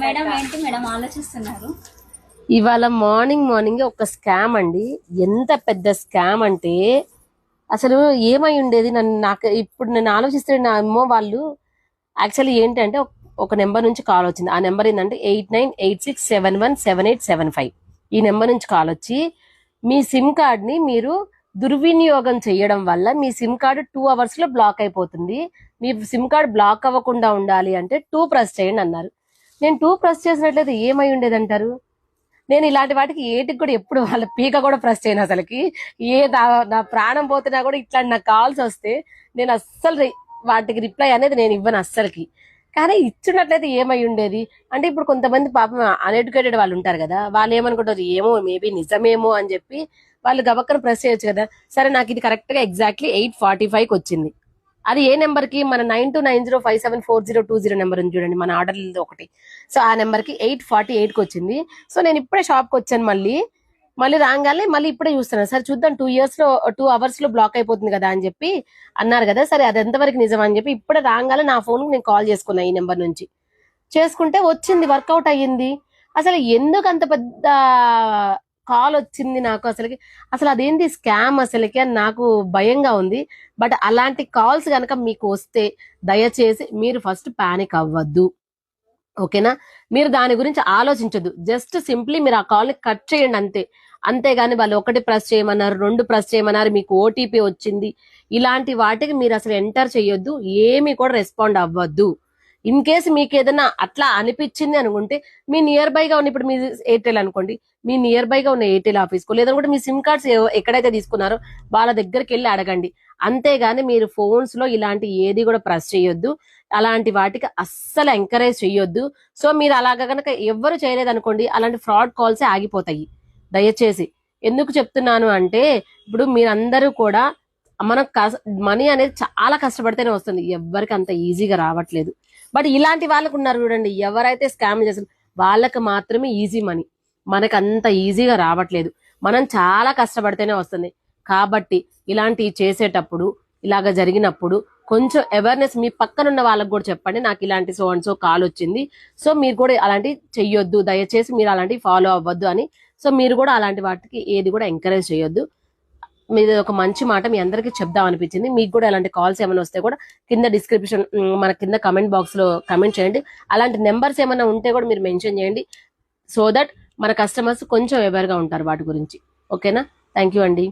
Madam ఏంటి madam ఆలోచిస్తున్నారు? ఇవాళ మార్నింగ్ ఒక స్కామ్ అండి. ఎంత పెద్ద స్కామ్ అంటే అసలు ఏమై ఉండేది నాకు ఇప్పుడు నేను ఆలోచిస్తే నా అమ్మో వాళ్ళు యాక్చువల్లీ ఏంటంటే ఒక నెంబర్ నుంచి కాల్ వచ్చింది. ఆ నెంబర్ ఏంటంటే 8986717875. ఈ నెంబర్ నుంచి కాల్ వచ్చి మీ సిమ్ కార్డ్ ని మీరు దుర్వినియోగం చేయడం వల్ల మీ సిమ్ కార్డు 2 hours లో బ్లాక్ అయిపోతుంది. మీ సిమ్ కార్డ్ బ్లాక్ అవ్వకుండా ఉండాలి అంటే 2 ప్రెస్ చేయండి అన్నారు. నేను 2 ప్రెస్ చేసినట్లయితే ఏమై ఉండేది అంటారు? నేను ఇలాంటి వాటికి ఏటికి కూడా ఎప్పుడు వాళ్ళ పీక కూడా ప్రెస్ చేయను. అసలుకి నా ప్రాణం పోతున్నా కూడా ఇట్లాంటి నాకు కాల్స్ వస్తే నేను అస్సలు వాటికి రిప్లై అనేది నేను ఇవ్వను అస్సలకి. కానీ ఇచ్చినట్లయితే ఏమై ఉండేది అంటే ఇప్పుడు కొంతమంది పాపం అన్ఎడ్యుకేటెడ్ వాళ్ళు ఉంటారు కదా, వాళ్ళు ఏమనుకుంటారు ఏమో మేబీ నిజమేమో అని చెప్పి వాళ్ళు గబక్కన ప్రెస్ చేయొచ్చు కదా. సరే నాకు ఇది కరెక్ట్ గా ఎగ్జాక్ట్లీ 8:45కి వచ్చింది. అది ఏ నెంబర్ కి? మన 9290574020 నెంబర్ ఉంది చూడండి, మన ఆర్డర్ ఒకటి. సో ఆ నెంబర్ కి 8:48కి వచ్చింది. సో నేను ఇప్పుడే షాప్ కి వచ్చాను. మళ్ళీ రాగానే మళ్ళీ ఇప్పుడే చూస్తున్నాను. సరే చూద్దాం 2 hours లో బ్లాక్ అయిపోతుంది కదా అని చెప్పి అన్నారు కదా. సరే అది ఎంతవరకు నిజం అని చెప్పి ఇప్పుడే రాగానే నా ఫోన్ నేను కాల్ చేసుకున్నా ఈ నెంబర్ నుంచి. చేసుకుంటే వచ్చింది, వర్కౌట్ అయ్యింది. అసలు ఎందుకు అంత పెద్ద కాల్ వచ్చింది నాకు అసలు అదేంటి స్కామ్ అసలుకి అని నాకు భయంగా ఉంది. బట్ అలాంటి కాల్స్ కనుక మీకు వస్తే దయచేసి మీరు ఫస్ట్ పానిక్ అవ్వద్దు, ఓకేనా? మీరు దాని గురించి ఆలోచించద్దు. జస్ట్ సింప్లీ మీరు ఆ కాల్ ని కట్ చేయండి అంతేగాని వాళ్ళు 1 ప్రెస్ చేయమన్నారు, 2 ప్రెస్ చేయమన్నారు, మీకు ఓటీపీ వచ్చింది, ఇలాంటి వాటికి మీరు అసలు ఎంటర్ చేయొద్దు. ఏమి కూడా రెస్పాండ్ అవ్వద్దు. ఇన్ కేసు మీకు ఏదైనా అట్లా అనిపించింది అనుకుంటే మీ నియర్ బైగా ఉన్న, ఇప్పుడు మీ ఎయిర్టెల్ అనుకోండి, మీ నియర్ బైగా ఉన్న ఎయిర్టెల్ ఆఫీస్కో లేదనుకుంటే మీ సిమ్ కార్డ్స్ ఎక్కడైతే తీసుకున్నారో వాళ్ళ దగ్గరికి వెళ్ళి అడగండి. అంతేగాని మీరు ఫోన్స్ లో ఇలాంటి ఏది కూడా ప్రెస్ చేయొద్దు. అలాంటి వాటికి అస్సలు ఎంకరేజ్ చెయ్యొద్దు. సో మీరు అలాగా కనుక ఎవ్వరు చేయలేదు అనుకోండి, అలాంటి ఫ్రాడ్ కాల్సే ఆగిపోతాయి. దయచేసి ఎందుకు చెప్తున్నాను అంటే ఇప్పుడు మీరందరూ కూడా మనం మనీ అనేది చాలా కష్టపడితేనే వస్తుంది, ఎవ్వరికి అంత ఈజీగా రావట్లేదు. బట్ ఇలాంటి వాళ్ళకు ఉన్నారు చూడండి, ఎవరైతే స్కామ్ చేస్తారు వాళ్ళకి మాత్రమే ఈజీ మనీ, మనకు అంత ఈజీగా రావట్లేదు. మనం చాలా కష్టపడితేనే వస్తుంది. కాబట్టి ఇలాంటివి చేసేటప్పుడు, ఇలాగ జరిగినప్పుడు కొంచెం అవేర్నెస్ మీ పక్కన ఉన్న వాళ్ళకి కూడా చెప్పండి, నాకు ఇలాంటి సో అండ్ సో కాల్ వచ్చింది, సో మీరు కూడా అలాంటివి చెయ్యొద్దు, దయచేసి మీరు అలాంటివి ఫాలో అవ్వద్దు అని. సో మీరు కూడా అలాంటి వాటికి ఏది కూడా ఎంకరేజ్ చేయొద్దు. మీది ఒక మంచి మాట మీ అందరికీ చెప్దాం అనిపించింది. మీకు కూడా అలాంటి కాల్స్ ఏమైనా వస్తే కూడా కింద డిస్క్రిప్షన్ మన కింద కమెంట్ బాక్స్ లో కమెంట్ చేయండి. అలాంటి నెంబర్స్ ఏమైనా ఉంటే కూడా మీరు మెన్షన్ చేయండి. సో దట్ మన కస్టమర్స్ కొంచెం అవేర్గా ఉంటారు వాటి గురించి. ఓకేనా? థ్యాంక్ యూ అండి.